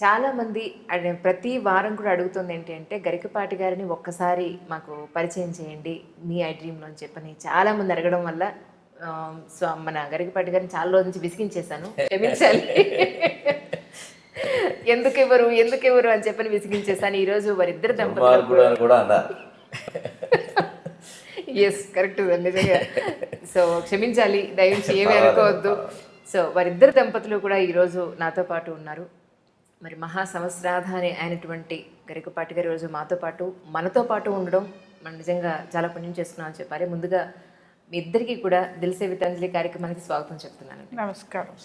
చాలామంది ప్రతి వారం కూడా అడుగుతుంది ఏంటి అంటే గరికపాటి గారిని ఒక్కసారి మాకు పరిచయం చేయండి మీ ఐ డ్రీమ్లో అని చెప్పని చాలామంది అడగడం వల్ల సో మన గరికపాటి గారిని చాలా రోజు నుంచి విసిగించేశాను, క్షమించాలి. ఎందుకు ఎవరు అని చెప్పని విసిగించేశాను. ఈరోజు వారిద్దరు దంపతులు కూడా అన్నారు. ఎస్, కరెక్ట్ నిజంగా. సో క్షమించాలి, దయచేసి ఏమీ అనుకోవద్దు. సో వారిద్దరు దంపతులు కూడా ఈరోజు నాతో పాటు ఉన్నారు. మరి మహా సంవత్సరాధాని అయినటువంటి గరికపాటి గారు ఈరోజు మనతో పాటు ఉండడం మనం నిజంగా చాలా పుణ్యం చేసుకున్నామని చెప్పాలి. ముందుగా మీ ఇద్దరికీ కూడా దిల్ సే వితాంజలి కార్యక్రమానికి స్వాగతం చెప్తున్నాను. నమస్కారం.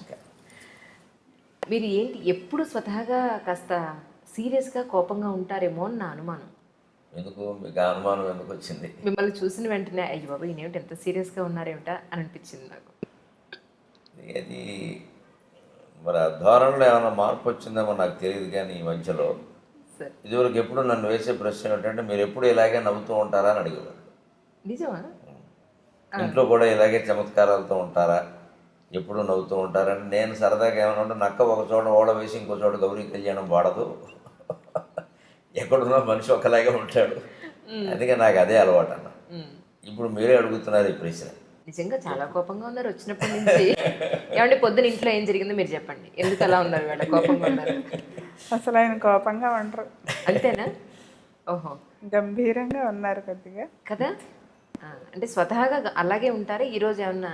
మీరు ఏంటి ఎప్పుడు స్వతహాగా కాస్త సీరియస్గా కోపంగా ఉంటారేమో అని నా అనుమానం. ఎందుకు మీకు అనుమానం ఎందుకు వచ్చింది? మిమ్మల్ని చూసిన వెంటనే అయ్యి బాబు ఈయనేమిటి ఎంత సీరియస్గా ఉన్నారేమిటా అని అనిపించింది నాకు. అది మరి ఆ ధోరణిలో ఏమైనా మార్పు వచ్చిందేమో నాకు తెలియదు. కానీ ఈ మధ్యలో ఇదివరకు ఎప్పుడు నన్ను వేసే ప్రశ్న ఏంటంటే మీరు ఎప్పుడు ఇలాగే నవ్వుతూ ఉంటారా అని అడిగేవారు. నిజమా? ఇంట్లో కూడా ఇలాగే చమత్కారాలతో ఉంటారా, ఎప్పుడు నవ్వుతూ ఉంటారని నేను సరదాగా ఏమన్నా నక్క ఒక చోట ఓడ వేసి ఇంకో చోట గౌరీ కళ్యాణం వాడదు, ఎక్కడున్నా మనిషి ఒకలాగే ఉంటాడు, అందుకే నాకు అదే అలవాటు అన్న. ఇప్పుడు మీరే అడుగుతున్నారు ఈ ప్రశ్న. నిజంగా చాలా కోపంగా ఉన్నారు వచ్చినప్పటి నుంచి. ఏమంటే పొద్దున ఇంట్లో ఏం జరిగిందో మీరు చెప్పండి, ఎందుకు అలా ఉన్నారు వీళ్ళ కోపంగా ఉన్నారు? అసలు ఆయన కోపంగా ఉండరు. అంతేనా? ఓహో, గంభీరంగా ఉన్నారు కొద్దిగా కదా. అంటే స్వతహాగా అలాగే ఉంటారా? ఈరోజు ఏమన్నా?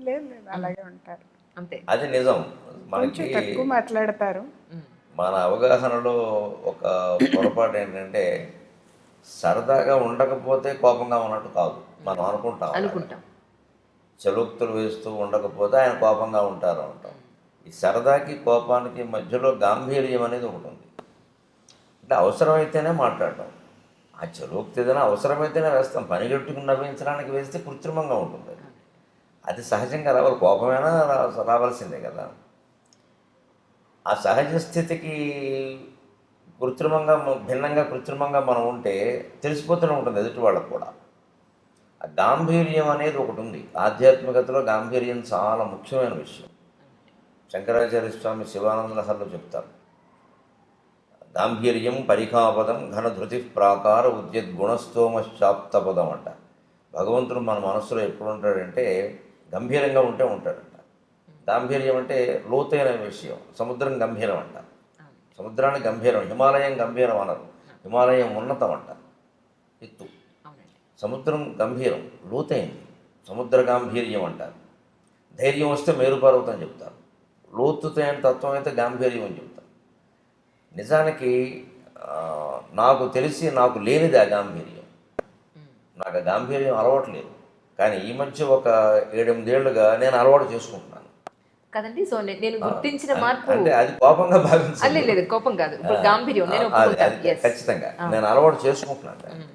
లేదు లేదు, అలాగే ఉంటారు. అంతే, అది నిజం. కొంచెం తక్కువ మాట్లాడతారు. మన అవగాహనలో ఒక పొరపాటు ఏంటంటే సరదాగా ఉండకపోతే కోపంగా ఉన్నట్టు కాదు మనం అనుకుంటాం. చలోక్తులు వేస్తూ ఉండకపోతే ఆయన కోపంగా ఉంటారు అంటాం. ఈ సరదాకి కోపానికి మధ్యలో గాంభీర్యం అనేది ఒకటి ఉంది. అంటే అవసరమైతేనే మాట్లాడటం. ఆ చలోక్తి ఏదైనా అవసరమైతేనే వేస్తాం, పనిగట్టుకుని నవ్వించడానికి వేస్తే కృత్రిమంగా ఉంటుంది. అది సహజంగా రావాలి, కోపమైనా రావాల్సిందే కదా. ఆ సహజ స్థితికి కృత్రిమంగా మనం ఉంటే తెలిసిపోతూనే ఉంటుంది ఎదుటి వాళ్ళకు కూడా. ఆ గాంభీర్యం అనేది ఒకటి ఉంది. ఆధ్యాత్మికతలో గాంభీర్యం చాలా ముఖ్యమైన విషయం. శంకరాచార్య స్వామి శివానంద లహరిలో చెప్తారు, గాంభీర్యం పరిఖాపదం ఘనధృతి ప్రాకార ఉద్యద్గుణస్తోమశ్చాప్తపదం అంట. భగవంతుడు మన మనస్సులో ఎప్పుడు ఉంటాడంటే గంభీరంగా ఉంటాడంట. గాంభీర్యం అంటే లోతైన విషయం. సముద్రం గంభీరం అంట, సముద్రాన్ని గంభీరం. హిమాలయం గంభీరం అనరు, హిమాలయం ఉన్నతం అంట, ఎత్తు. సముద్రం గంభీరం, లోతైంది, సముద్ర గాంభీర్యం అంటారు. ధైర్యం వస్తే మేరుపర్వతం చెప్తారు. లోతుతైన తత్వం అయితే గాంభీర్యం అని చెప్తారు. నిజానికి నాకు తెలిసి నాకు లేనిది ఆ గాంభీర్యం. నాకు ఆ గాంభీర్యం అలవాట్లేదు. కానీ ఈ మధ్య ఒక 7-8 ఏళ్ళుగా నేను అలవాటు చేసుకుంటున్నాను కదండి. సో నేను గుర్తించిన మార్పు అంటే అది కోపంగా భావించాలి. లేదు, కోపం కాదు, గాంభీర్యం. ఖచ్చితంగా నేను అలవాటు చేసుకుంటున్నాను.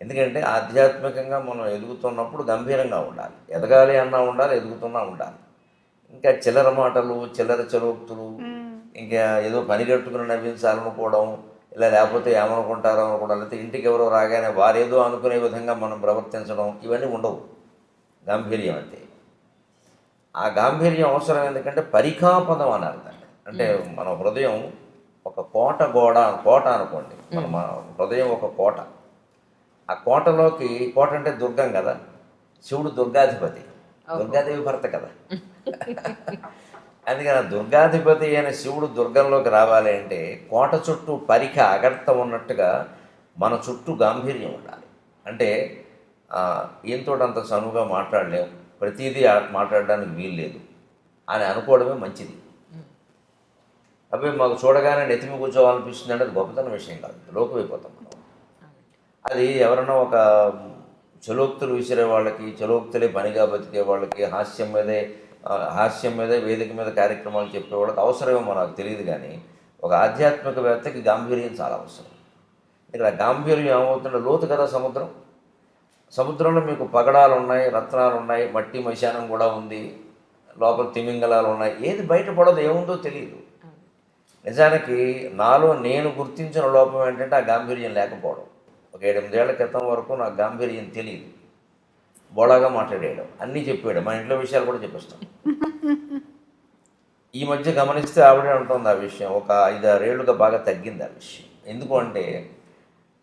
ఎందుకంటే ఆధ్యాత్మికంగా మనం ఎదుగుతున్నప్పుడు గంభీరంగా ఉండాలి. ఎదగాలి అన్నా ఉండాలి, ఎదుగుతున్నా ఉండాలి. ఇంకా చిల్లర మాటలు, చిల్లర చలోక్తులు, ఇంకా ఏదో పనిగట్టుకుని నవ్వించాలనుకోవడం, ఇలా లేకపోతే ఏమనుకుంటారో అనుకోవడం, లేకపోతే ఇంటికి ఎవరో రాగానే వారేదో అనుకునే విధంగా మనం ప్రవర్తించడం, ఇవన్నీ ఉండవు గాంభీర్యం అంటే. ఆ గాంభీర్యం అవసరం ఎందుకంటే పరిఖాపదం అని అర్థం. అంటే మన హృదయం ఒక కోట అనుకోండి. మన హృదయం ఒక కోట. ఆ కోటలోకి, కోట అంటే దుర్గం కదా, శివుడు దుర్గాధిపతి, దుర్గాదేవి భర్త కదా. అందుకని దుర్గాధిపతి అయిన శివుడు దుర్గంలోకి రావాలి అంటే కోట చుట్టూ పరిఖ అగర్త ఉన్నట్టుగా మన చుట్టూ గాంభీర్యం ఉండాలి. అంటే ఈయనతో అంత చనువుగా మాట్లాడలేము, ప్రతిదీ మాట్లాడడానికి వీలు లేదు అని అనుకోవడమే మంచిది. అవి మాకు చూడగానే నెత్తిమి కూర్చోవాలనిపిస్తుంది అంటే అది గొప్పతన విషయం కాదు, లోకమైపోతాం మనం. అది ఎవరైనా ఒక చలోక్తులు విసిరే వాళ్ళకి, చలోక్తులే పనిగా బతికే వాళ్ళకి, హాస్యం మీదే వేదిక మీద కార్యక్రమాలు చెప్పే వాళ్ళకి అవసరమేమో నాకు తెలియదు. కానీ ఒక ఆధ్యాత్మికవేత్తకి గాంభీర్యం చాలా అవసరం. ఇక్కడ గాంభీర్యం ఏమవుతుంటే లోతు కదా సముద్రం. సముద్రంలో మీకు పగడాలు ఉన్నాయి, రత్నాలు ఉన్నాయి, మట్టి మైశానం కూడా ఉంది, లోపల తిమింగలాలు ఉన్నాయి. ఏది బయటపడదు, ఏముందో తెలియదు. నిజానికి నాలో నేను గుర్తించిన లోపం ఏంటంటే ఆ గాంభీర్యం లేకపోవడం. ఒక 7-8 ఏళ్ల క్రితం వరకు నాకు గాంభీర్యం తెలియదు. బోళాగా మాట్లాడేయడం, అన్నీ చెప్పాడు, మా ఇంట్లో విషయాలు కూడా చెప్పేస్తాం. ఈ మధ్య గమనిస్తే ఆవిడే ఉంటుంది ఆ విషయం. ఒక 5-6 ఏళ్ళుగా బాగా తగ్గింది ఆ విషయం. ఎందుకు అంటే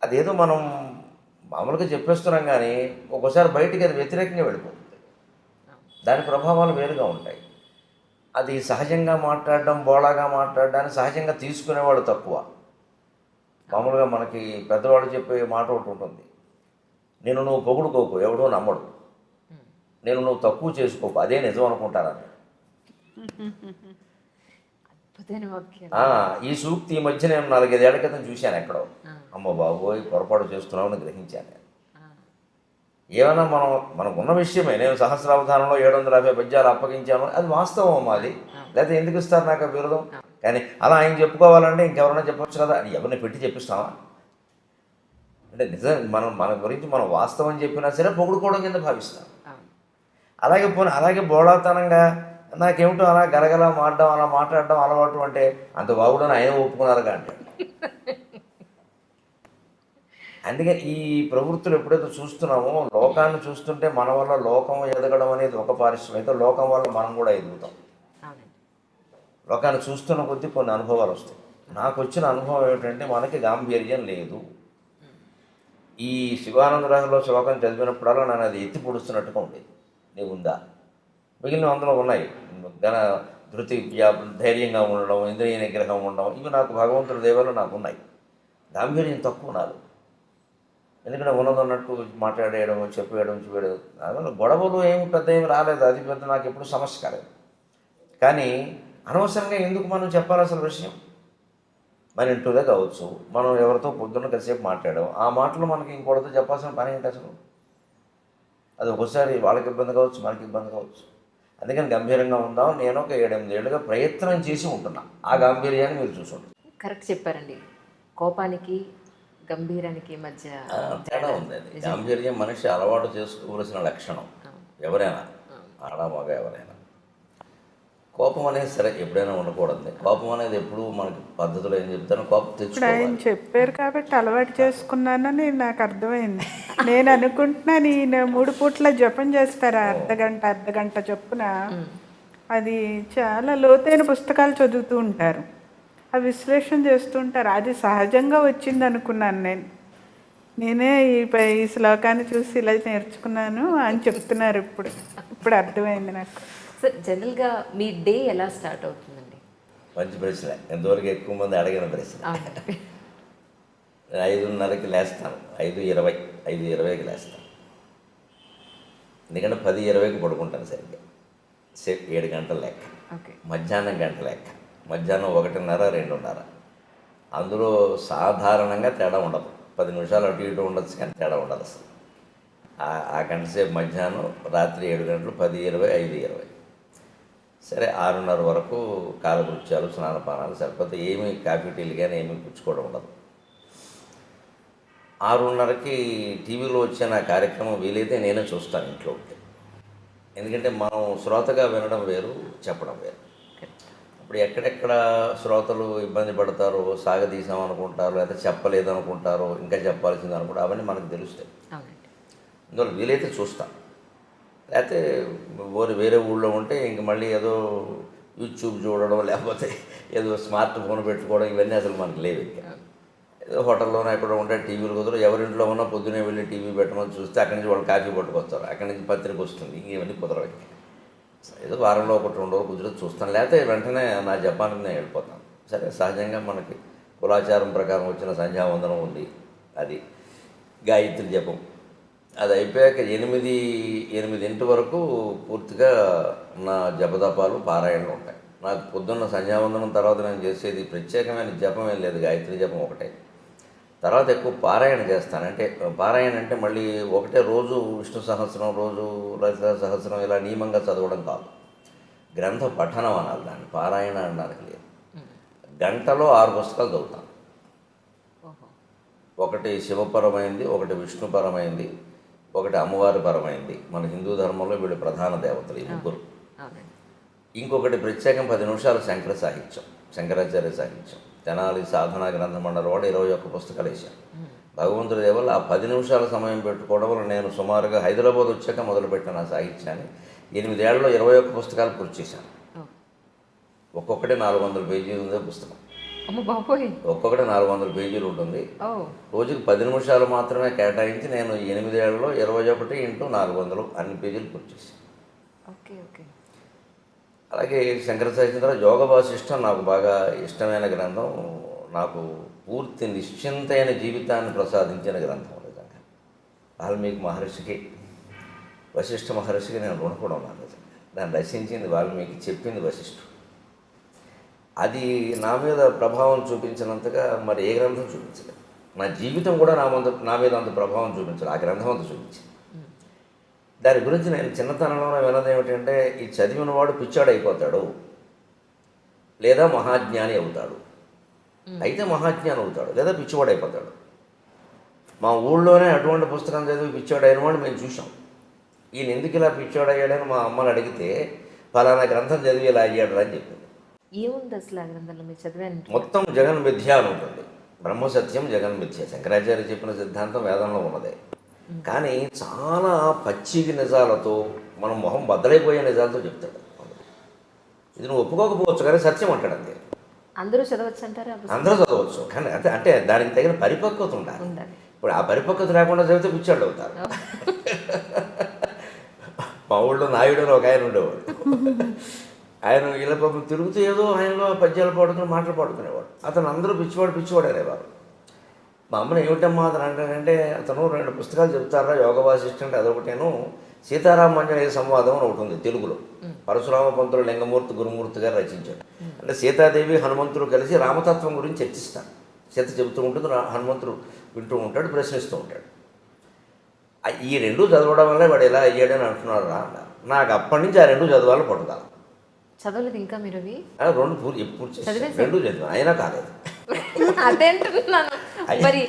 అదేదో మనం మామూలుగా చెప్పేస్తున్నాం కానీ ఒక్కోసారి బయటికి అది వ్యతిరేకంగా వెళ్ళిపోతుంది. దాని ప్రభావాలు వేరుగా ఉంటాయి. అది సహజంగా మాట్లాడడం, బోళాగా మాట్లాడడాన్ని సహజంగా తీసుకునేవాడు తక్కువ. మామూలుగా మనకి పెద్దవాళ్ళు చెప్పే మాట ఒకటి ఉంటుంది, నేను నువ్వు పొగుడుకోకు ఎవడో నమ్మడు, నేను నువ్వు తక్కువ చేసుకోకు అదే నిజం అనుకుంటారని. అద్భుతమైన వాక్యం. ఈ సూక్తి ఈ మధ్య నేను 4-5 ఏళ్ల క్రితం చూశాను ఎక్కడో. అమ్మ బాబోయ్ పొరపాటు చేస్తున్నామని గ్రహించాను నేను. ఏమైనా మనకున్న విషయమే. నేను సహస్రావధానంలో 750 పద్యాలు అప్పగించాను, అది వాస్తవం మాది, లేకపోతే ఎందుకు ఇస్తారు నాకు ఆ బిరుదం? కానీ అలా ఆయన చెప్పుకోవాలంటే ఇంకెవరైనా చెప్పొచ్చు కదా, అని ఎవరిని పెట్టి చెప్పిస్తామా? అంటే నిజం మన గురించి మనం వాస్తవం చెప్పినా సరే పొగుడుకోవడం కింద భావిస్తాం. అలాగే బోళాతనంగా నాకేమిటో అలా గలగలా మాడడం, అలా మాట్లాడడం అలవాటు అంటే అంత బాగుడని ఆయన ఒప్పుకున్నారుగా అంటే. అందుకే ఈ ప్రవృత్తులు ఎప్పుడైతే చూస్తున్నామో, లోకాన్ని చూస్తుంటే మన వల్ల లోకం ఎదగడం అనేది ఒక పారిశ్రమ అయితే, లోకం వల్ల మనం కూడా ఎదుగుతాం. లోకాన్ని చూస్తున్న కొద్దీ కొన్ని అనుభవాలు వస్తాయి. నాకు వచ్చిన అనుభవం ఏమిటంటే మనకి గాంభీర్యం లేదు. ఈ శివానందరాజులో శ్లోకం చదివినప్పుడల్లా నన్ను అది ఎత్తి పొడుస్తున్నట్టుగా ఉండేది. నీవు ఉందా? మిగిలిన అందులో ఉన్నాయి, ధృతి, ధైర్యంగా ఉండడం, ఇంద్రియ నిగ్రహం ఉండడం, ఇవి నాకు భగవంతుడి దేవాలు నాకు ఉన్నాయి. గాంభీర్యం తక్కువ నాది. ఎందుకంటే ఉన్నదన్నట్టు మాట్లాడేయడం, చెప్పేయడం, చూడడం, అందువల్ల గొడవలు ఏమి పెద్ద ఏమి రాలేదు. అది పెద్ద నాకు ఎప్పుడు సమస్య కాలేదు. కానీ అనవసరంగా ఎందుకు మనం చెప్పాలి అసలు విషయం? మన ఇంట్లోదే కావచ్చు, మనం ఎవరితో పొద్దున్న కాసేపు మాట్లాడాం, ఆ మాటలు మనకి ఇంకోటితో చెప్పాల్సిన పని ఏంటి అసలు? అది ఒకసారి వాళ్ళకి ఇబ్బంది కావచ్చు, మనకి ఇబ్బంది కావచ్చు. అందుకని గంభీరంగా ఉందాం. నేను ఒక 7-8 ఏళ్ళుగా ప్రయత్నం చేసి ఉంటున్నా. ఆ గాంభీర్యాన్ని మీరు చూసుకోండి. కరెక్ట్ చెప్పారండి. కోపానికి గంభీరానికి మధ్య తేడా ఉంది. అది గాంభీర్యం మనిషి అలవాటు చేసుకోవలసిన లక్షణం. ఎవరైనా, ఆడ మగ ఎవరైనా. కోపం అనేది సరే ఎప్పుడైనా ఉండకూడదు. కోపం అనేది ఎప్పుడు మనకి పద్ధతులు ఏం చెప్తాను, కోపం తెచ్చుకోవాలి. ఆయన చెప్పారు కాబట్టి అలవాటు చేసుకున్నానని నాకు అర్థమైంది. నేను అనుకుంటున్నాను ఈయన 3 పూట్ల జపం చేస్తారా, అర్ధగంట చొప్పున. అది చాలా లోతైన పుస్తకాలు చదువుతూ ఉంటారు, ఆ విశ్లేషణ చేస్తుంటారు. అది సహజంగా వచ్చింది అనుకున్నాను నేనే ఈ శ్లోకాన్ని చూసి ఇలా నేర్చుకున్నాను అని చెప్తున్నారు. ఇప్పుడు అర్థమైంది నాకు. సార్, జనరల్గా మీ డే ఎలా స్టార్ట్ అవుతుందండి? మంచి ప్రశ్న. ఎంతవరకు ఎక్కువ మంది అడిగిన ప్రశ్న. 5:30కి లేస్తాను, 5:20కి లేస్తాను. ఎందుకంటే 10:20కి పడుకుంటాను సరిగ్గా. 7 గంటల లెక్క. మధ్యాహ్నం గంట లెక్క. మధ్యాహ్నం 1:30, 2:30. అందులో సాధారణంగా తేడా ఉండదు. 10 నిమిషాలు అటు ఇటు ఉండొచ్చు కానీ తేడా ఉండదు అసలు. ఆ గంట సేపు మధ్యాహ్నం, రాత్రి 7 గంటలు, 10:20, 5:20. సరే 6:30 వరకు కాలకృత్యాలు, స్నానపానాలు సరిపోతే ఏమీ కాఫీ టీలు కానీ ఏమీ పుచ్చుకోవడం ఉండదు. 6:30కి టీవీలో వచ్చే నా కార్యక్రమం వీలైతే నేనే చూస్తాను ఇంట్లో ఉంటే. ఎందుకంటే మనం శ్రోతగా వినడం వేరు, చెప్పడం వేరు. ఇప్పుడు ఎక్కడెక్కడ శ్రోతలు ఇబ్బంది పడతారో, సాగదీసామనుకుంటారు, లేకపోతే చెప్పలేదు అనుకుంటారో, ఇంకా చెప్పాల్సింది అనుకుంటారు, అవన్నీ మనకు తెలుస్తాయి. అందువల్ల వీలైతే చూస్తాను. లేకపోతే వేరే ఊళ్ళో ఉంటే ఇంక మళ్ళీ ఏదో యూట్యూబ్ చూడడం, లేకపోతే ఏదో స్మార్ట్ ఫోన్ పెట్టుకోవడం, ఇవన్నీ అసలు మనకు లేవు. ఇంకా ఏదో హోటల్లోనే ఎక్కడ ఉంటే టీవీలు కుదరదు. ఎవరింట్లో ఉన్నా పొద్దునే వెళ్ళి టీవీ పెట్టమని చూస్తే అక్కడి నుంచి వాళ్ళు కాఫీ పట్టుకొస్తారు, అక్కడి నుంచి పత్రిక వస్తుంది, ఇవన్నీ కుదరవు. ఏదో వారంలో 1-2 రోజులు కుదిరేది చూస్తాను, లేకపోతే వెంటనే నా జపానికి నేను వెళ్ళిపోతాను. సరే సహజంగా మనకి కులాచారం ప్రకారం వచ్చిన సంధ్యావందనం ఉంది, అది గాయత్రి జపం. అది అయిపోయాక 8 వరకు పూర్తిగా నా జపదపాలు, పారాయణలు ఉంటాయి. నాకు పొద్దున్న సంధ్యావందనం తర్వాత నేను చేసేది ప్రత్యేకమైన జపం ఏం లేదు, గాయత్రి జపం ఒకటే. తర్వాత ఎక్కువ పారాయణ చేస్తాను. అంటే పారాయణ అంటే మళ్ళీ ఒకటే రోజు విష్ణు సహస్రం, రోజు లలిత సహస్రం ఇలా నియమంగా చదవడం కాదు, గ్రంథ పఠనం అనాలి దాన్ని. పారాయణ అనడానికి లేదు. గంటలో 6 పుస్తకాలు చదువుతాను. ఒకటి శివపరమైంది, ఒకటి విష్ణుపరమైంది, ఒకటి అమ్మవారి పరమైంది. మన హిందూ ధర్మంలో వీళ్ళు ప్రధాన దేవతలు ఈ 3. ఇంకొకటి ప్రత్యేకం 10 నిమిషాలు శంకర సాహిత్యం, శంకరాచార్య సాహిత్యం. తెనాలి సాధనా గ్రంథ మండలి వాడు 21 పుస్తకాలు వేశాను. భగవంతుడి దేవల్ల ఆ 10 నిమిషాల సమయం పెట్టుకోవడం వల్ల నేను సుమారుగా హైదరాబాద్ వచ్చాక మొదలుపెట్టిన ఆ సాహిత్యాన్ని 8 ఏళ్లలో 21 పుస్తకాలు పూర్తి చేశాను. ఒక్కొక్కటి 400 పేజీలు ఉందే పుస్తకం. అమ్మ బాబోయ్. ఒక్కొక్కటి 400 పేజీలు ఉంటుంది. ఓ. రోజుకి 10 నిమిషాలు మాత్రమే కేటాయించి నేను 8 ఏళ్లలో 21 ఇంటూ 400 అన్ని పేజీలు పూర్తి చేశాను. Okay okay. అలాగే శంకర సత్యేంద్ర యోగ వాసిష్టం నాకు బాగా ఇష్టమైన గ్రంథం. నాకు పూర్తి నిశ్చింతైన జీవితాన్ని ప్రసాదించిన గ్రంథం నిజంగా. వాల్మీకి మహర్షికి, వశిష్ఠ మహర్షికి నేను రుణపడి ఉన్నాను నిజంగా. దాన్ని రచించింది వాల్మీకి, చెప్పింది వశిష్ఠుడు. అది నా మీద ప్రభావం చూపించినంతగా మరి ఏ గ్రంథం చూపించలేదు. నా జీవితం కూడా నా మీద అంత ప్రభావం చూపించలేదు, ఆ గ్రంథం అంత చూపించింది. దాని గురించి నేను చిన్నతనంలో విన్నది ఏమిటంటే, ఈ చదివినవాడు పిచ్చాడు అయిపోతాడు, లేదా మహాజ్ఞాని అవుతాడు. అయితే మహాజ్ఞాని అవుతాడు, లేదా పిచ్చివాడు అయిపోతాడు. మా ఊళ్ళోనే అటువంటి పుస్తకం చదివి పిచ్చాడు అయిన వాడు మేము చూసాం. ఈయన ఎందుకు ఇలా పిచ్చాడు అయ్యాడని మా అమ్మని అడిగితే, ఫలానా గ్రంథం చదివి ఇలా అయ్యాడు అని చెప్పింది. ఏముంది అసలు ఆ గ్రంథంలో మీరు చదివాను? మొత్తం జగన్ మిథ్య అని ఉంటుంది. బ్రహ్మసత్యం జగన్ మిథ్య, శంకరాచార్య చెప్పిన సిద్ధాంతం వేదంలో ఉన్నదే. కానీ చాలా పచ్చికి నిజాలతో, మనం మొహం బద్దలైపోయే నిజాలతో చెప్తాడు. ఇది నువ్వు ఒప్పుకోకపోవచ్చు కానీ సత్యం అంటాడు అంతే. అందరూ చదవచ్చు అంటారా? అందరూ చదవచ్చు, కానీ అంటే దానికి తగిన పరిపక్వత ఉండాలి. ఇప్పుడు ఆ పరిపక్వత లేకుండా చదివితే పిచ్చాళ్ళు అవుతారు. మా ఊళ్ళో నాయుడు అని ఒక ఆయన ఉండేవాడు. ఆయన ఇలా పాపం తిరుగుతూ ఏదో ఆయనలో పద్యాలు పాడుకుని మాటలు పాడుకునేవాడు. అతను అందరూ పిచ్చివాడు అనేవారు. మా అమ్మని ఏమిటమ్మా అతను అంటానంటే, అతను 2 పుస్తకాలు చెప్తారా యోగ వాసిష్టం అంటే, అదొకటేను సీతారామాంజనేయ సంవాదం అని ఒకటి ఉంది తెలుగులో. పరశురామ పంతులు లింగమూర్తి గురుమూర్తి గారు రచించాడు. అంటే సీతాదేవి హనుమంతుడు కలిసి రామతత్వం గురించి చర్చిస్తారు. సీత చెబుతూ ఉంటుంది, హనుమంతుడు వింటూ ఉంటాడు, ప్రశ్నిస్తూ ఉంటాడు. ఈ 2 చదవడం వల్ల వాడు ఎలా అయ్యాడని అంటున్నాడు రా అన్నారు. నాకు అప్పటి నుంచి ఆ 2 చదవాలని పట్టుదల. చదవలేదు ఇంకా మీరు అవి? 2 పూర్తి చేసి 2 చదివాను, అయినా కాలేదు. అదేంటున్నాను మరి.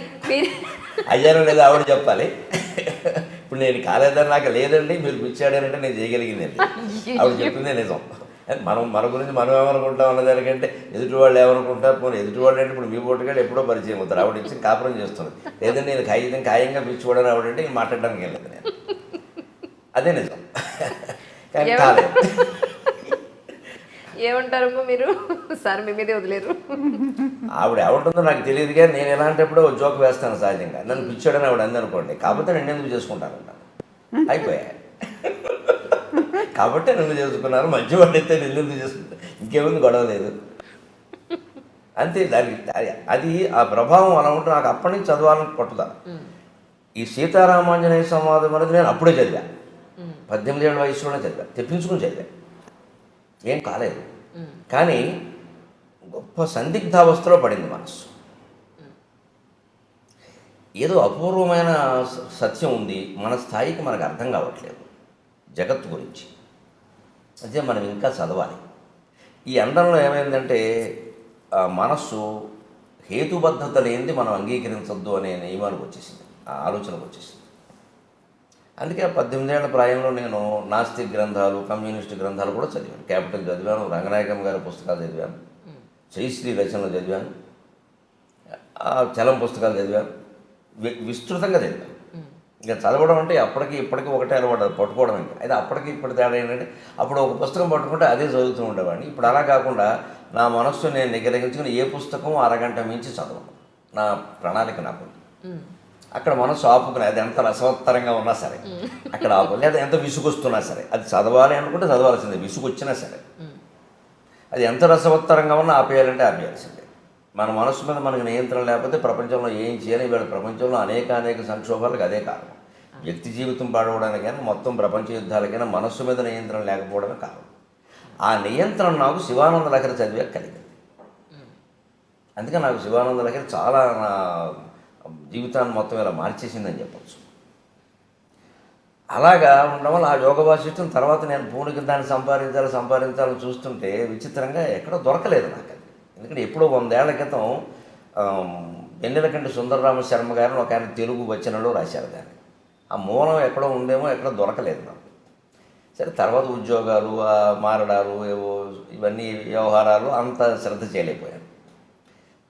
అయ్యానో లేదా ఆవిడ చెప్పాలి. ఇప్పుడు నేను కాలేదని నాకు లేదండి, మీరు పిచ్చాడనంటే నేను చేయగలిగిందండి. ఆవిడ చెప్పిందే నిజం. మన గురించి మనం ఏమనుకుంటాం అన్నదానికంటే ఎదుటి వాళ్ళు ఏమనుకుంటారు. పోనీ ఎదుటి వాళ్ళు అంటే ఇప్పుడు మీ పోటుగాడు ఎప్పుడో పరిచయం అవుతారు. ఆవిడ ఇచ్చి కాపురం చేస్తుంది. లేదంటే నేను ఖాయంగా పిచ్చిపోవడానికి ఆవిడంటే నేను మాట్లాడడానికి వెళ్ళలేదు నేను. అదే నిజం. కానీ కాలేదు. ఏమంటారమ్మా మీరు? సార్ మీ మీదే వదిలేరు. ఆవిడ ఏమంటుందో నాకు తెలియదు, కానీ నేను ఎలాంటప్పుడు జోక్ వేస్తాను సహజంగా. నన్ను పిచ్చాడని ఆవిడ అందనుకోండి, కాకపోతే నేను ఎందుకు చేసుకుంటానంట అయిపోయా. కాబట్టి నన్ను చేసుకున్నారు, మంచివాడు అయితే నేను ఎందుకు చేసుకుంటా, ఇంకేముంది, గొడవ లేదు అంతే. అది ఆ ప్రభావం అలా ఉంటే నాకు అప్పటి నుంచి చదవాలని పట్టుదల. ఈ సీతారామాంజనేయ సంవాదం అనేది నేను అప్పుడే చదివా, 18 ఏళ్ళ వయసులోనే చదివా, తెప్పించుకుని చదివా, ఏం కాలేదు. కానీ గొప్ప సందిగ్ధావస్థలో పడింది మనసు. ఏదో అపూర్వమైన సత్యం ఉంది, మన స్థాయికి మనకు అర్థం కావట్లేదు జగత్తు గురించి. అదే మనం ఇంకా చదవాలి. ఈ అండంలో ఏమైందంటే, మనస్సు హేతుబద్ధత లేనిది మనం అంగీకరించొద్దు అనే నియమానికి వచ్చేసింది, ఆ ఆలోచనకు వచ్చేసింది. అందుకే 18 ఏళ్ల ప్రాయంలో నేను నాస్తిక్ గ్రంథాలు, కమ్యూనిస్ట్ గ్రంథాలు కూడా చదివాను. క్యాపిటల్ చదివాను, రంగనాయకమ్మ గారి పుస్తకాలు చదివాను, శ్రీశ్రీ రచనలు చదివాను, చలం పుస్తకాలు చదివాను, విస్తృతంగా చదివాను. ఇంకా చదవడం అంటే అప్పటికి ఇప్పటికీ ఒకటే అలవాటు, పట్టుకోవడం. ఇంకా అయితే అప్పటికి ఇప్పుడు తేడా ఏంటంటే, అప్పుడు ఒక పుస్తకం పట్టుకుంటే అదే చదువుతూ ఉండేవాడిని. ఇప్పుడు అలా కాకుండా నా మనస్సు నేను నిగ్రహించుకుని ఏ పుస్తకం అరగంట మించి చదవను, నా ప్రణాళిక నాకు. అక్కడ మనసు ఆపుకుని, అది ఎంత రసవత్తరంగా ఉన్నా సరే అక్కడ ఆపు, లేదా ఎంత విసుగొస్తున్నా సరే, అది చదవాలి అనుకుంటే చదవాల్సిందే, విసుగు వచ్చినా సరే. అది ఎంత రసవత్తరంగా ఉన్నా ఆపేయాలంటే ఆపేయాల్సిందే. మన మనసు మీద మనకు నియంత్రణ లేకపోతే ప్రపంచంలో ఏం చేయాలి? వీళ్ళ ప్రపంచంలో అనేక సంక్షోభాలకు అదే కారణం. వ్యక్తి జీవితం పాడవడానికైనా, మొత్తం ప్రపంచ యుద్ధాలకైనా మనస్సు మీద నియంత్రణ లేకపోవడమే కారణం. ఆ నియంత్రణ నాకు శివానంద లహరి చదివే కలిగింది. అందుకే నాకు శివానంద లహరి చాలా నా జీవితాన్ని మొత్తం ఇలా మార్చేసిందని చెప్పచ్చు. అలాగా ఉండడం వల్ల ఆ యోగ వాసిష్టం తర్వాత నేను పూనికి దాన్ని సంపాదించాలని చూస్తుంటే విచిత్రంగా ఎక్కడో దొరకలేదు నాకు అది. ఎందుకంటే ఎప్పుడో 100 ఏళ్ల క్రితం వెన్నెలకంటి సుందరరామ శర్మ గారిని ఒక ఆయన తెలుగు వచనంలో రాశారు దాన్ని. ఆ మూలం ఎక్కడో ఉందేమో, ఎక్కడో దొరకలేదు నాకు. సరే, తర్వాత ఉద్యోగాలు, మారడాలు, ఏవో ఇవన్నీ వ్యవహారాలు అంత శ్రద్ధ చేయలేకపోయాను.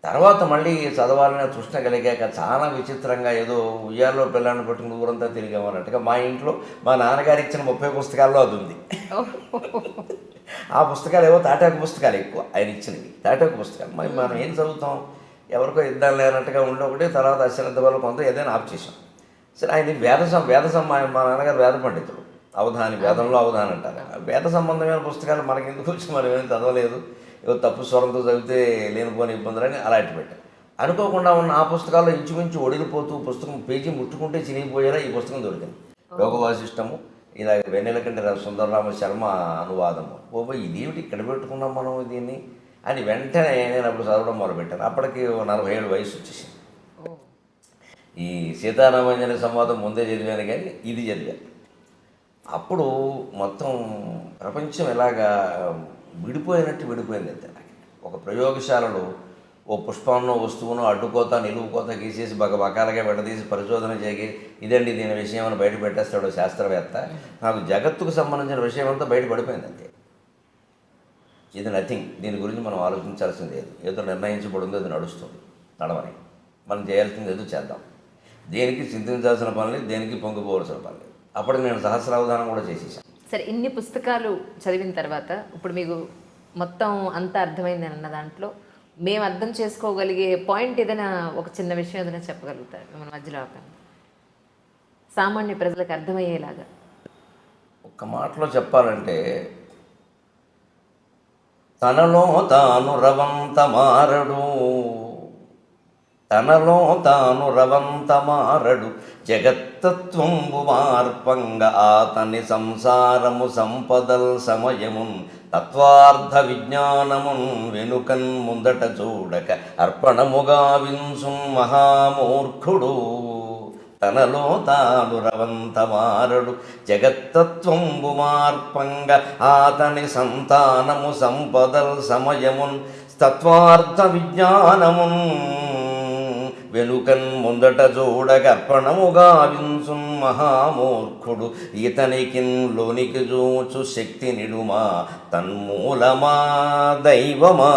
తర్వాత మళ్ళీ చదవాలనే తృష్ణ కలిగాక చాలా విచిత్రంగా ఏదో ఉయ్యాల్లో పిల్లాన్ని పట్టుకుని ఊరంతా తిరిగామన్నట్టుగా మా ఇంట్లో మా నాన్నగారు ఇచ్చిన 30 పుస్తకాల్లో అది ఉంది. ఆ పుస్తకాలు ఏవో తాటాకు పుస్తకాలు ఎక్కువ ఆయన ఇచ్చినవి, తాటాకు పుస్తకాలు. మరి మనం ఏం చదువుతాం, ఎవరికో ఇద్దాం లేనట్టుగా ఉండి ఒకటి, తర్వాత అశ్రద్ధ వల్ల కొంత ఏదైనా ఆఫ్ చేసాం. సరే ఆయన వేద మా నాన్నగారు వేద పండితుడు, అవధాని, వేదంలో అవధాని అంటారు. వేద సంబంధమైన పుస్తకాలు మనకి ఎందుకు వచ్చి మనం ఏం చదవలేదు, ఏదో తప్పు స్వరంతో చదివితే లేనిపోని ఇబ్బందులని అలాంటి పెట్టారు. అనుకోకుండా ఉన్న ఆ పుస్తకాల్లో ఇంచుమించు ఒడిలిపోతూ పుస్తకం పేజీ ముట్టుకుంటే చినిగిపోయేలా ఈ పుస్తకం దొరికింది. యోగ వాసిష్టము, ఇలా వెన్నెలకంటి సుందరరామ శర్మ అనువాదము. ఇదేమిటి ఇక్కడ పెట్టుకున్నాం మనం దీన్ని అని వెంటనే నేను అప్పుడు చదవడం మొదలుపెట్టాను. అప్పటికి 47 వయసు వచ్చేసింది. ఈ సీతారామాంజనేయ సంవాదం ముందే చదివాను, కానీ ఇది చదివాను. అప్పుడు మొత్తం ప్రపంచం ఎలాగా విడిపోయింది అంతే. నాకు ఒక ప్రయోగశాలలో ఓ పుష్పంలో వస్తువును అడ్డుకోత నిలువుకోత గీసేసి బకబకాలుగా విడదీసి పరిశోధన చేసి ఇదండి దీని విషయం అని బయట పెట్టేస్తాడు శాస్త్రవేత్త. నాకు జగత్తుకు సంబంధించిన విషయం అంతా బయట పడిపోయింది అంతే. ఇది నథింగ్, దీని గురించి మనం ఆలోచించాల్సింది లేదు. ఏదో నిర్ణయించబడిందో అది నడుస్తుంది, నడవని. మనం చేయాల్సింది ఏదో చేద్దాం. దేనికి చింతించాల్సిన పనులు, దేనికి పొంగిపోవాల్సిన పనులు. అప్పటికి నేను సహస్రావధానం కూడా చేసేసాను. సరే, ఇన్ని పుస్తకాలు చదివిన తర్వాత ఇప్పుడు మీకు మొత్తం అంతా అర్థమైంది అన్న దాంట్లో మేము అర్థం చేసుకోగలిగే పాయింట్ ఏదైనా, ఒక చిన్న విషయం ఏదైనా చెప్పగలుగుతారు మన మధ్యలో సామాన్య ప్రజలకు అర్థమయ్యేలాగా? ఒక్క మాటలో చెప్పాలంటే, తనలో తాను రవంత మారడు, తనలో తాను రవంత మారడు, జగత్తత్వంబు మార్పంగా ఆతని సంసారము సంపదల్ సమయమున్ తత్వార్థ విజ్ఞానమున్ వెనుకన్ ముందట చూడక అర్పణముగా వింసు మహామూర్ఖుడు. తనలో తాను రవంత మారడు, జగత్తత్వంబు మార్పంగా ఆతని సంతానము సంపదల్ సమయమున్ తత్వార్థ విజ్ఞానమున్ వెనుకన్ ముందట చూడక అర్పణముగా వింసున్ మహామూర్ఖుడు. ఇతనికిన్ లోనికి చూచు శక్తి నిడుమా తన్మూలమా దైవమా.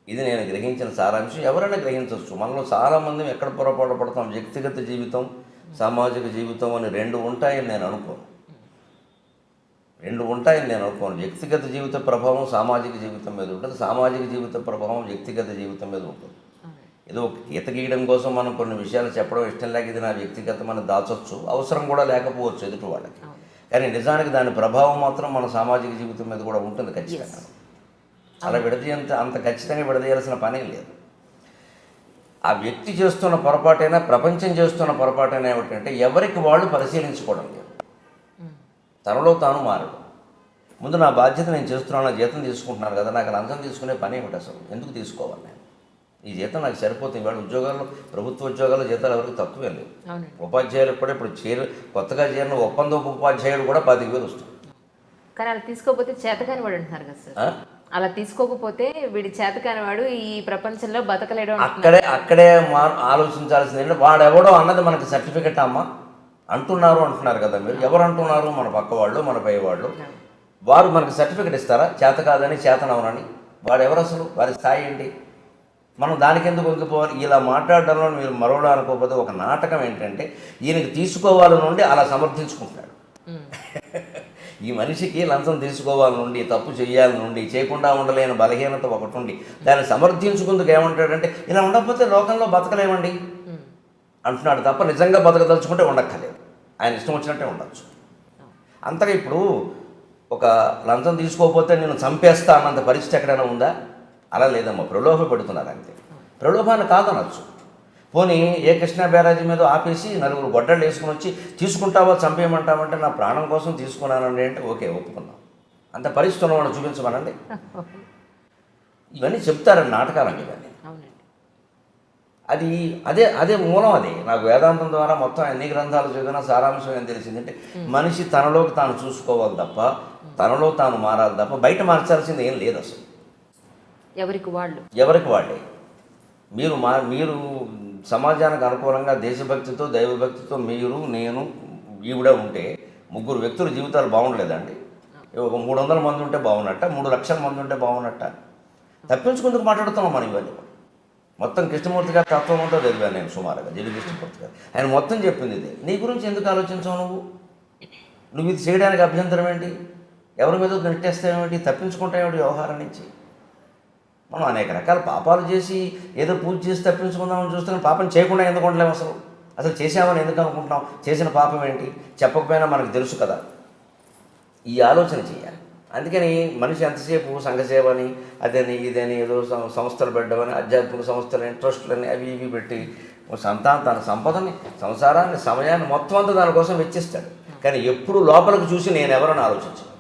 ఇది నేను గ్రహించిన సారాంశం. ఎవరైనా గ్రహించవచ్చు. మనలో చాలామంది ఎక్కడ పొరపాటు పడతాం, వ్యక్తిగత జీవితం సామాజిక జీవితం అని రెండు ఉంటాయని నేను అనుకోను. వ్యక్తిగత జీవిత ప్రభావం సామాజిక జీవితం మీద ఉంటుంది, సామాజిక జీవిత ప్రభావం వ్యక్తిగత జీవితం మీద ఉంటుంది. ఏదో ఈత గీయడం కోసం మనం కొన్ని విషయాలు చెప్పడం ఇష్టం లేక ఇది నా వ్యక్తిగతమని దాచొచ్చు, అవసరం కూడా లేకపోవచ్చు ఎదుటి వాళ్ళకి. కానీ నిజానికి దాని ప్రభావం మాత్రం మన సామాజిక జీవితం మీద కూడా ఉంటుంది ఖచ్చితంగా. అలా అంత ఖచ్చితంగా విడదీయాల్సిన పనే లేదు. ఆ వ్యక్తి చేస్తున్న పొరపాటైనా ప్రపంచం చేస్తున్న పొరపాటైనా ఏమిటంటే ఎవరికి వాళ్ళు పరిశీలించుకోవడం లేదు. తనలో తాను మారడు. ముందు నా బాధ్యత నేను చేస్తున్నాను, జీతం తీసుకుంటున్నాను కదా, నాకు లంచం తీసుకునే పని ఏమిటి అసలు, ఎందుకు తీసుకోవాలి నేను? ఈ జీతం నాకు సరిపోతుంది. ఇవాళ ఉద్యోగాల్లో, ప్రభుత్వ ఉద్యోగాల్లో జీతాలు ఎవరికి తక్కువే లేవు. ఉపాధ్యాయులకు కూడా ఇప్పుడు కొత్తగా చేరిన ఒప్పందపు ఉపాధ్యాయుడు కూడా 10,000 వస్తుంది. కానీ అలా తీసుకోకపోతే చేతకాని వాడు అంటున్నారు కదా సార్. అలా తీసుకోకపోతే వీడి చేతకాని వాడు ఈ ప్రపంచంలో బతకలేడు. అక్కడే ఆలోచించాల్సింది వాడెవడో అన్నది మనకి సర్టిఫికెట్ అమ్మా అంటున్నారు కదా మీరు. ఎవరు అంటున్నారు? మన పక్క వాళ్ళు, మన పై వాళ్ళు. వారు మనకు సర్టిఫికెట్ ఇస్తారా చేత కాదని, చేతనవనని? వాడెవరు అసలు? వారి స్థాయి ఏంటి? మనం దానికి ఎందుకు వంగిపోవాలి? ఇలా మాట్లాడడంలో మీరు మరోలా అనుకోకపోతే ఒక నాటకం ఏంటంటే ఈయనకి తీసుకోవాలి నుండి అలా సమర్థించుకుంటున్నాడు. ఈ మనిషికి లంచం తీసుకోవాలి నుండి, తప్పు చేయాలి నుండి, చేయకుండా ఉండలేని బలహీనత ఒకటి ఉండి దాన్ని సమర్థించుకుందుకు ఏమంటాడంటే ఇలా ఉండకపోతే లోకంలో బతకలేమండి అంటున్నాడు తప్ప నిజంగా బతకదలుచుకుంటే ఉండక్కర్లేదు. ఆయన ఇష్టం వచ్చినట్టే ఉండొచ్చు. అంతగా ఇప్పుడు ఒక లంచం తీసుకోకపోతే నేను చంపేస్తా అన్నంత పరిస్థితి ఎక్కడైనా ఉందా? అలా లేదమ్మా. ప్రలోభ పెడుతున్నారు అంతే. ప్రలోభాన్ని కాదనొచ్చు. పోనీ ఏ కృష్ణా బ్యారేజీ మీద ఆపేసి 4 గొడ్డళ్ళు వేసుకుని వచ్చి తీసుకుంటావా చంపేయమంటావంటే నా ప్రాణం కోసం తీసుకున్నానండి అంటే ఓకే, ఒప్పుకున్నాం. అంత పరిస్థితి ఉన్నవాడు చూపించమనండి. ఇవన్నీ చెప్తారండి నాటకాలండి ఇవన్నీ. అదే మూలం. అది నాకు వేదాంతం ద్వారా మొత్తం ఎన్ని గ్రంథాలు చదివినా సారాంశం ఏం తెలిసిందంటే మనిషి తనలోకి తాను చూసుకోవాలి తప్ప, తనలో తాను మారాలి తప్ప బయట మార్చాల్సింది ఏం లేదు అసలు. ఎవరికి వాళ్ళే. మీరు సమాజానికి అనుకూలంగా దేశభక్తితో, దైవభక్తితో మీరు, నేను, ఈవిడ ఉంటే 3 వ్యక్తుల జీవితాలు బాగుండలేదండి. ఒక 300 మంది ఉంటే బాగున్నట్ట, 3 లక్షల మంది ఉంటే బాగున్నట్ట. తప్పించుకుందుకు మాట్లాడుతున్నాం మనం ఇవన్నీ. మొత్తం కృష్ణమూర్తి గారి తత్వం అంతా చదివాను నేను సుమారుగా. జిల్లి కృష్ణమూర్తి గారు ఆయన మొత్తం చెప్పింది ఇదే. నీ గురించి ఎందుకు ఆలోచించావు నువ్వు? నువ్వు ఇది చేయడానికి అభ్యంతరం ఏంటి? ఎవరి మీద నెట్టేస్తావేమిటి? తప్పించుకుంటావేమిటి వ్యవహారం నుంచి? మనం అనేక రకాల పాపాలు చేసి ఏదో పూజ చేసి తప్పించుకుందామని చూస్తున్నాం. పాపం చేయకుండా ఎందుకు ఉండలేము? అసలు చేసామని ఎందుకు అనుకుంటున్నాం? చేసిన పాపం ఏంటి? చెప్పకపోయినా మనకు తెలుసు కదా. ఈ ఆలోచన చేయాలి. అందుకని మనిషి ఎంతసేపు సంఘసేవని అదని ఇదని ఏదో సంస్థలు పెట్టమని ఆధ్యాత్మిక సంస్థలని ట్రస్టులని అవి ఇవి పెట్టి తన సంపదని సంసారాన్ని సమయాన్ని మొత్తం అంతా దానికోసం వెచ్చిస్తాడు. కానీ ఎప్పుడు లోపలికి చూసి నేను ఎవరని ఆలోచించను.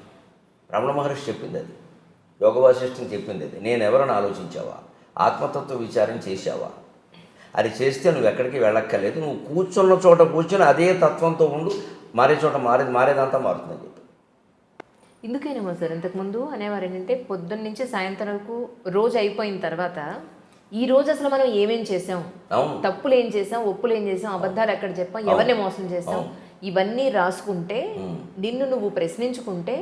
రమణ మహర్షి చెప్పింది అది, యోగ వాసిష్ఠం చెప్పింది అది. నేను ఎవరని ఆలోచించావా? ఆత్మతత్వ విచారం చేశావా? అది చేస్తే నువ్వు ఎక్కడికి వెళ్ళక్కర్లేదు. నువ్వు కూర్చున్న చోట కూర్చొని అదే తత్వంతో ఉండు. మారే చోట మారేదంతా మారుతుందని చెప్పి. ఎందుకైనా సార్ ఇంతకుముందు అనేవారు ఏంటంటే పొద్దున్న నుంచి సాయంత్రం వరకు రోజు అయిపోయిన తర్వాత ఈ రోజు అసలు మనం ఏమేం చేసాం, తప్పులు ఏం చేసాం, ఒప్పులు ఏం చేసాం, అబద్ధాలు ఎక్కడ చెప్పాం, ఎవరిని మోసం చేసాం, ఇవన్నీ రాసుకుంటే నిన్ను నువ్వు ప్రశ్నించుకుంటే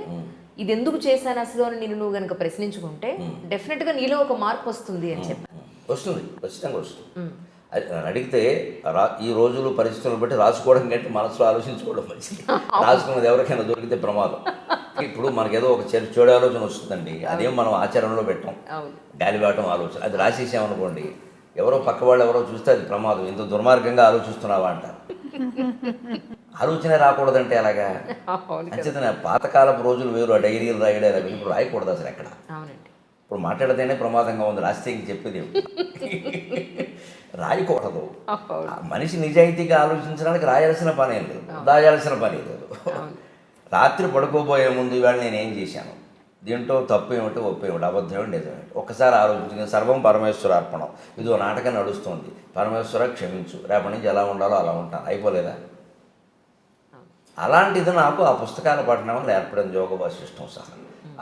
ఇది ఎందుకు చేశాను అసలు అని నిన్ను నువ్వు కనుక ప్రశ్నించుకుంటే డెఫినెట్గా నీలో ఒక మార్పు వస్తుంది అని చెప్పాను. వస్తుంది, ఖచ్చితంగా వస్తుంది. అడిగితే ఈ రోజులు పరిస్థితులను బట్టి రాసుకోవడం కంటే మనసులో ఆలోచించుకోవడం మంచిది. రాసుకున్నది ఎవరికైనా దొరికితే ప్రమాదం. ఇప్పుడు మనకేదో ఒక చెడు ఆలోచన వస్తుందండి, అదేం మనం ఆచరణలో పెట్టాం. గాలిబాటం ఆలోచన అది రాసేసామనుకోండి, ఎవరో పక్క వాళ్ళు ఎవరో చూస్తే అది ప్రమాదం. ఇంత దుర్మార్గంగా ఆలోచిస్తున్నావా అంటారు. ఆలోచన రాకూడదంటే అలాగా. అంచేత పాతకాలపు రోజులు వేరు, ఆ డైరీలు రాయడం అవి ఇప్పుడు రాయకూడదు అసలు ఎక్కడ. ఇప్పుడు మాట్లాడితేనే ప్రమాదంగా ఉంది, రాస్తే ఇంక చెప్పేది రాయకూడదు. మనిషి నిజాయితీగా ఆలోచించడానికి రాయాల్సిన పనే లేదు, దాయాల్సిన పని లేదు. రాత్రి పడుకోబోయే ముందు ఇవాళ నేను ఏం చేశాను, దీంట్లో తప్పు ఏమిటో ఒప్పు ఏమిటి, అబద్ధం ఏమిటి, నిజమేంటి ఒక్కసారి ఆలోచించింది. సర్వం పరమేశ్వర అర్పణం. ఇదో నాటకం నడుస్తుంది, పరమేశ్వర క్షమించు, రేపటి నుంచి ఎలా ఉండాలో అలా ఉంటాను, అయిపోలేదా? అలాంటిది నాకు ఆ పుస్తకాల పఠనం వల్ల ఏర్పడింది, యోగ వాసిష్టం సహా.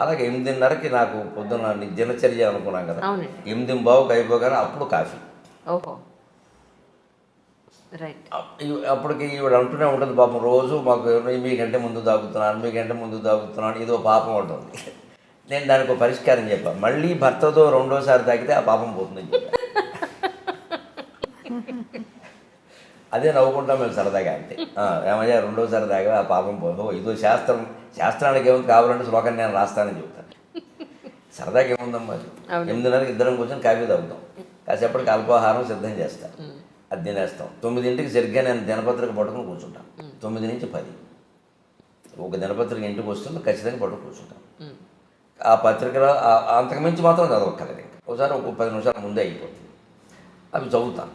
అలాగే 8:30కి నాకు పొద్దున్న దినచర్య అనుకున్నాం కదా, 8:15కి అయిపోగానే అప్పుడు కాఫీ. అప్పటికి ఈవిడ అంటూనే ఉంటుంది పాపం, రోజు మాకు మీకంటే ముందు తాగుతున్నాను ఇదో పాపం ఉంటుంది. నేను దానికి ఒక పరిష్కారం చెప్పాను, మళ్ళీ భర్తతో రెండోసారి తాగితే ఆ పాపం పోతుందని చెప్పాను. అదే నవ్వుకుంటాం మేము సరదాగా. అంతే, ఏమయ్యా రెండోసారి తాగా ఆ పాపం పోదు, ఇదో శాస్త్రానికి ఏముంది, కావాలంటే శ్లోకాన్ని నేను రాస్తానని చెప్తాను. సరదాగా ఏముందమ్మా, 8:30కి ఇద్దరం కూర్చొని కాఫీ తాగుతాం, కాసేపటికి అల్పాహారం సిద్ధం చేస్తాం, అది తినేస్తాం. 9ంటికి సరిగ్గా నేను దినపత్రిక పట్టుకుని కూర్చుంటాను. 9 నుంచి 10 ఒక దినపత్రిక ఇంటికి వస్తుంది, ఖచ్చితంగా పట్టుకు కూర్చుంటాం. ఆ పత్రికలో అంతకుమించి మాత్రం చదవక్కర్లేదు. ఇంకా ఒకసారి ఒక 10 నిమిషాల ముందే అయిపోతుంది. అవి చదువుతాను.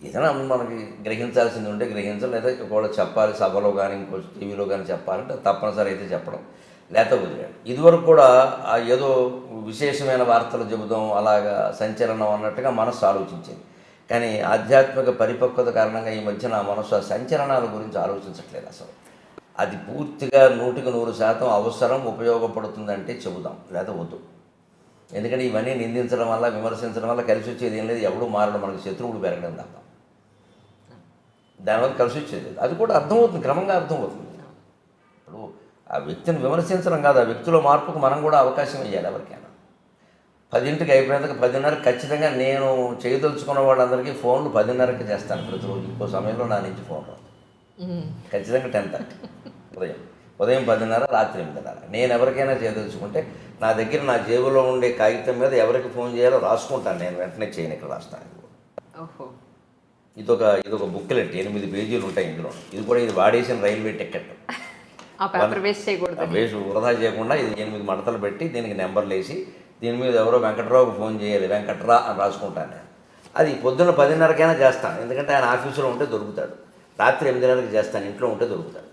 ఏదైనా మనకి గ్రహించాల్సింది ఉంటే గ్రహించాలి, లేదా ఒకవేళ చెప్పాలి సభలో కానీ ఇంకో టీవీలో కానీ చెప్పాలంటే తప్పనిసరి అయితే చెప్పడం, లేకపోతే వదిలేడు. ఇదివరకు కూడా ఏదో విశేషమైన వార్తలు చెబుదాం, అలాగా సంచలనం అన్నట్టుగా మనస్సు ఆలోచించేది. కానీ ఆధ్యాత్మిక పరిపక్వత కారణంగా ఈ మధ్య నా మనసు ఆ సంచలనాల గురించి ఆలోచించట్లేదు అసలు. అది పూర్తిగా 100% అవసరం, ఉపయోగపడుతుందంటే చెబుదాం, లేదా వద్దు. ఎందుకంటే ఇవన్నీ నిందించడం వల్ల, విమర్శించడం వల్ల కలిసి వచ్చేది ఏం లేదు, ఎవడూ మారడం, మనకి శత్రువుడు పెరగడం తప్ప దానివల్ల కలిసి వచ్చేది. అది కూడా అర్థమవుతుంది, క్రమంగా అర్థమవుతుంది. ఇప్పుడు ఆ వ్యక్తిని విమర్శించడం కాదు, ఆ వ్యక్తిలో మార్పుకు మనం కూడా అవకాశం ఇవ్వాలి ఎవరికైనా. 10ంటికి అయిపోయేందుకు 10:30 ఖచ్చితంగా నేను చేయదలుచుకున్న వాళ్ళందరికీ ఫోన్లు 10:30కి చేస్తాను ప్రతిరోజు. ఇంకో సమయంలో నా నుంచి ఫోన్ రాదు, ఖచ్చితంగా 10:30 ఉదయం 10:30, రాత్రి 8:30. నేను ఎవరికైనా చేయదలుచుకుంటే నా దగ్గర నా జేబులో ఉండే కాగితం మీద ఎవరికి ఫోన్ చేయాలో రాసుకుంటాను, నేను వెంటనే చేయను, ఇక్కడ రాస్తాను. ఇదొక బుక్లెట్, 8 పేజీలు ఉంటాయి ఇందులో. ఇది వాడేసిన రైల్వే టికెట్, వేస్ట్ వృధా చేయకుండా ఇది 8 మడతలు పెట్టి దీనికి నెంబర్లు వేసి దీని మీద ఎవరో వెంకట్రావుకి ఫోన్ చేయాలి, వెంకట్రా అని రాసుకుంటాను నేను. అది పొద్దున్న 10:30కైనా చేస్తాను, ఎందుకంటే ఆయన ఆఫీసులో ఉంటే దొరుకుతాడు. రాత్రి 8:30కి చేస్తాను, ఇంట్లో ఉంటే దొరుకుతాడు.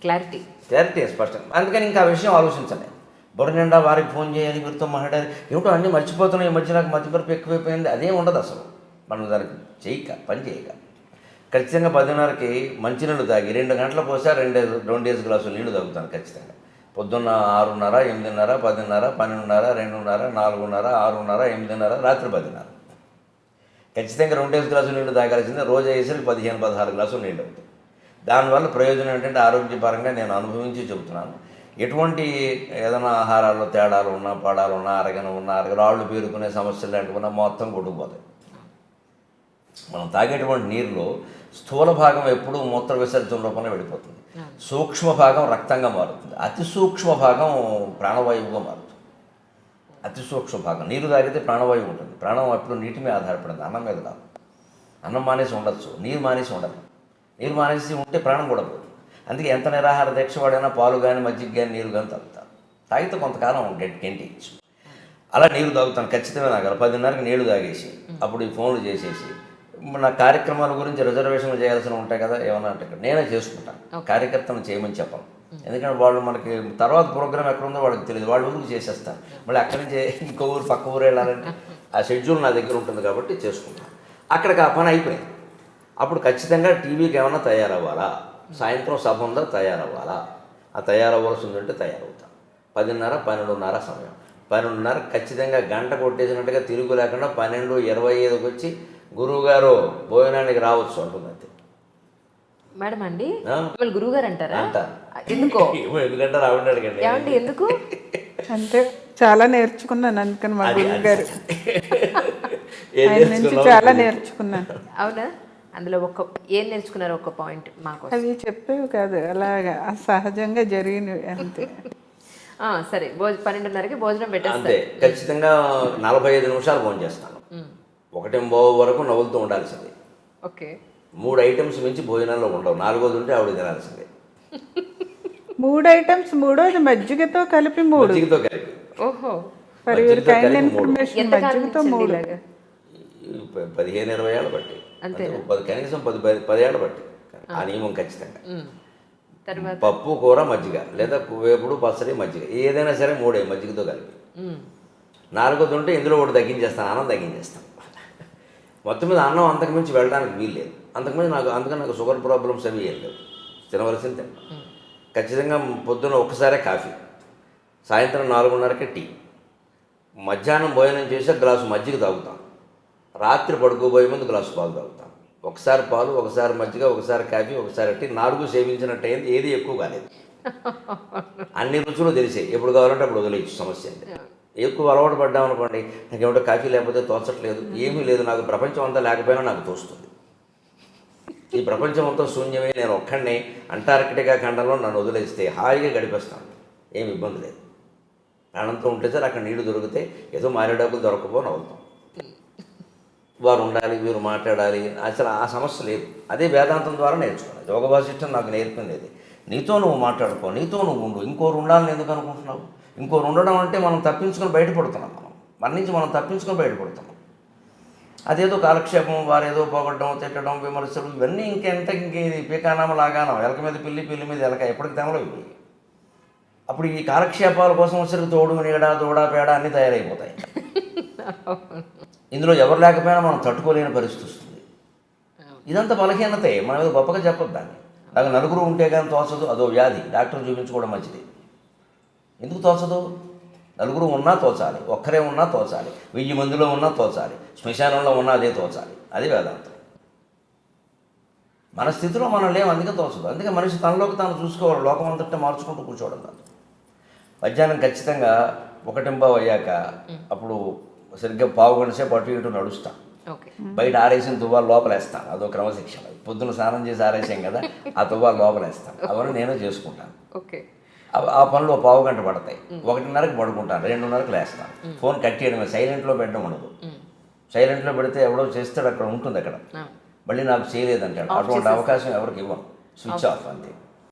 క్లారిటీ స్పష్టంగా. అందుకని ఇంకా ఆ విషయం ఆలోచించండి. బుర్ర నిండా వారికి ఫోన్ చేయాలి, వీరితో మాట్లాడాలి, ఏమిటో అన్నీ మర్చిపోతున్నాయి. ఈ మధ్య నాకు మతిపరపు ఎక్కువైపోయింది, అదేం ఉండదు అసలు. మనం దానికి పని చేయక ఖచ్చితంగా 10:30కి మంచినీళ్ళు తాగి 2 గంటల పోసా 2 గ్లాసులు నీళ్లు తాగుతాను ఖచ్చితంగా. పొద్దున్న 6:30, 8:30, 10:30, 12:30, 2:30, 4:30, 6:30, 8:30, రాత్రి 10:30 ఖచ్చితంగా 2 గ్లాసులు నీళ్లు తాగాల్సిందే. రోజు అయ్యేసరికి 15-16 గ్లాసులు నీళ్ళు అవుతాయి. దానివల్ల ప్రయోజనం ఏంటంటే ఆరోగ్యపరంగా నేను అనుభవించి చెబుతున్నాను. ఎటువంటి ఏదైనా ఆహారాల్లో తేడాలు ఉన్నా, పాడాలు ఉన్నా, రాళ్ళు పేరుకునే సమస్యలు లాంటివి ఉన్నా మొత్తం కొట్టుకుపోతాయి. మనం తాగేటువంటి నీరులో స్థూల భాగం ఎప్పుడూ మూత్ర విసర్జన రూపంలో వెళ్ళిపోతుంది. సూక్ష్మ భాగం రక్తంగా మారుతుంది, అతి సూక్ష్మ భాగం ప్రాణవాయువుగా మారుతుంది. అతి సూక్ష్మ భాగం నీరు తాగితే ప్రాణవాయువు ఉంటుంది. ప్రాణం ఎప్పుడు నీటి మీద ఆధారపడింది, అన్నం మీద కాదు. అన్నం మానేసి ఉండొచ్చు, నీరు మానేసి ఉండదు. నీరు మానేసి ఉంటే ప్రాణం కూడా పోతుంది. అందుకే ఎంత నిరాహార దీక్ష వాడైనా పాలు కానీ మజ్జిగ కానీ నీరు కానీ తాగుతారు. తాగితే కొంతకాలం గెంటిచ్చు. అలా నీరు తాగుతాను ఖచ్చితంగా. నాకు 10:30కి నీళ్లు తాగేసి అప్పుడు ఈ ఫోన్లు చేసేసి నా కార్యక్రమాల గురించి రిజర్వేషన్లు చేయాల్సి ఉంటాయి కదా, ఏమన్నా అంటే నేనే చేసుకుంటాను. కార్యకర్తను చేయమని చెప్పను. ఎందుకంటే వాళ్ళు మనకి తర్వాత ప్రోగ్రామ్ ఎక్కడుందో వాళ్ళకి తెలియదు, వాళ్ళ ఊరికి చేసేస్తాను. మళ్ళీ అక్కడి నుంచి ఇంకో ఊరు పక్క ఊరు వెళ్ళాలంటే ఆ షెడ్యూల్ నా దగ్గర ఉంటుంది కాబట్టి చేసుకుంటాను. అక్కడికి ఆ పని అయిపోయింది. అప్పుడు ఖచ్చితంగా టీవీకి ఏమైనా తయారవ్వాలా, సాయంత్రం సభ ఉందా తయారవ్వాలా, ఆ తయారవ్వాల్సి ఉందంటే తయారవుతాను. 10:30, 12:30 సమయం. 12:30 ఖచ్చితంగా గంట కొట్టేసినట్టుగా తిరుగు లేకుండా 12:25కి వచ్చి గురువుగారు భోజనానికి రావచ్చు అంటుంది. అంతే మేడం అండి, మిమ్మల్ని గురువు గారు అంటారా? అంటారు. ఎందుకో? ఎందుకంటే రావండి అడగండి. ఏమండి ఎందుకు? అంటే చాలా నేర్చుకున్నాను అందుకని మా గురువు గారు ఆయన నుంచి చాలా నేర్చుకున్నాను. అవునా? అందులో ఏం నేర్చుకున్నారు? ఒక పాయింట్ మాకు. అవి చెప్పేవి కాదు, అలాగా సహజంగా జరిగినవి అంతే. సరే, 12:30కి భోజనం అంతే. పెట్టేస్తే ఖచ్చితంగా 45 నిమిషాలు భోజనం చేస్తాను. 1:15 వరకు నవ్వులతో ఉండాల్సిందే. ఓకే. 3 ఐటమ్స్ మించి భోజనాల్లో ఉండవు. 4వది ఉంటే ఆవిడ తినాల్సిందే. 3 ఐటమ్స్, 3వది మజ్జిగతో కలిపి 3. మజ్జిగతో కలిపి. ఓహో. ఫర్ యువర్ కైండ్ ఇన్ఫర్మేషన్, మజ్జిగతో 3. 15-20 ఏళ్ళ బట్టి, కనీసం 10 ఏళ్ళ బట్టి ఆ నియమం ఖచ్చితంగా. తర్వాత పప్పు కూర మజ్జిగ, లేదా వేపుడు పచ్చడి మజ్జిగ, ఏదైనా సరే 3 మజ్జిగతో కలిపి. 4వది ఉంటే ఇందులో ఒకటి తగ్గించేస్తాను, అన్నం తగ్గించేస్తాను. మొత్తం మీద అన్నం అంతకుమించి వెళ్ళడానికి వీల్లేదు. అందుకని నాకు షుగర్ ప్రాబ్లమ్స్ అవి ఏం లేవు. తినవలసింది తిన్నా. ఖచ్చితంగా పొద్దున్న ఒక్కసారే కాఫీ, సాయంత్రం 4:30కి టీ, మధ్యాహ్నం భోజనం చేసి గ్లాసు మజ్జిగ తాగుతాను, రాత్రి పడుకోబోయే ముందు గ్లాసు పాలు తాగుతాను. ఒకసారి పాలు, ఒకసారి మజ్జిగ, ఒకసారి కాఫీ, ఒకసారి టీ. 4 సేవించినట్టు అయింది, ఏది ఎక్కువ కాలేదు. అన్ని రుచులు తెలిసాయి, ఎప్పుడు కావాలంటే అప్పుడు వదిలేయచ్చు, సమస్య అంటే. ఎక్కువ అలవాటు పడ్డామనుకోండి, నాకేమిటో కాఫీ లేకపోతే తోచట్లేదు, ఏమీ లేదు, నాకు ప్రపంచం అంతా లేకపోయినా నాకు తోస్తుంది. ఈ ప్రపంచం అంతా శూన్యమే, నేను ఒక్కడిని అంటార్కిటికా ఖండంలో నన్ను వదిలేస్తే హాయిగా గడిపేస్తాను, ఏమి ఇబ్బంది లేదు. ప్రాణంతో ఉంటే సార్ అక్కడ నీళ్లు దొరికితే ఏదో మారేడాకులు దొరకపోని అవుతాం. వారు ఉండాలి, వీరు మాట్లాడాలి, అసలు ఆ సమస్య లేదు. అదే వేదాంతం ద్వారా నేర్చుకున్నాను. యోగ వాసిష్టం నాకు నేర్పింది. నీతో నువ్వు మాట్లాడుకో, నీతో నువ్వు ఉండు, ఇంకోరు ఉండాలని ఎందుకు అనుకుంటున్నావు? ఇంకోరు ఉండడం అంటే మనం తప్పించుకొని బయటపడుతున్నాం. మన నుంచి మనం తప్పించుకొని బయటపడుతున్నాం. అదేదో కాలక్షేపం, వారేదో పోగొట్టడం, తిట్టడం, విమర్శలు, ఇవన్నీ ఇంక పీకానామ లాగానం, ఎలక మీద పిల్లి, పిల్లి మీద ఎలక, ఎప్పటికి తెమలు ఇవి. అప్పుడు ఈ కాలక్షేపాల కోసం వచ్చరికి తోడు, నీడ, దూడ, పేడ అన్నీ తయారైపోతాయి. ఇందులో ఎవరు లేకపోయినా మనం తట్టుకోలేని పరిస్థితి వస్తుంది. ఇదంతా బలహీనతే, మన మీద గొప్పగా చెప్పొద్దు దాన్ని. నాకు నలుగురు ఉంటే కానీ తోచదు, అదో వ్యాధి, డాక్టర్ చూపించుకోవడం మంచిది. ఎందుకు తోచదు? నలుగురు ఉన్నా తోచాలి, ఒక్కరే ఉన్నా తోచాలి, 1000 మందిలో ఉన్నా తోచాలి, శ్మశానంలో ఉన్నా అదే తోచాలి. అది వేదాంతం. మన స్థితిలో మనం లేము, అందుకే తోచదు. అందుకే మనిషి తనలోకి తాను చూసుకోవాలి, లోకం అంతటా మార్చుకుంటూ కూర్చోవడం కాదు. మధ్యాహ్నం ఖచ్చితంగా 1:15 అయ్యాక అప్పుడు సరిగ్గా 15 గంట సేపు అటు ఇటు నడుస్తాను. బయట ఆరేసిన తువ్వాలు లోపలేస్తాను, అదో క్రమశిక్షణ. పొద్దున్న స్నానం చేసి ఆరేసాం కదా, ఆ తువ్వాలు లోపలేస్తాను. అవన్నీ నేనే చేసుకుంటాను. ఆ పనులు 15 గంట పడతాయి. 1:30కి పడుకుంటాను, 2:30కి లేస్తాను. ఫోన్ కట్ చేయడమే, సైలెంట్లో పెట్టడం ఉండదు. సైలెంట్లో పెడితే ఎవడో చేస్తాడు, అక్కడ ఉంటుంది, అక్కడ మళ్ళీ నాకు చేయలేదంటాడు. అటువంటి అవకాశం ఎవరికి ఇవ్వం, స్విచ్ ఆఫ్ అంతే.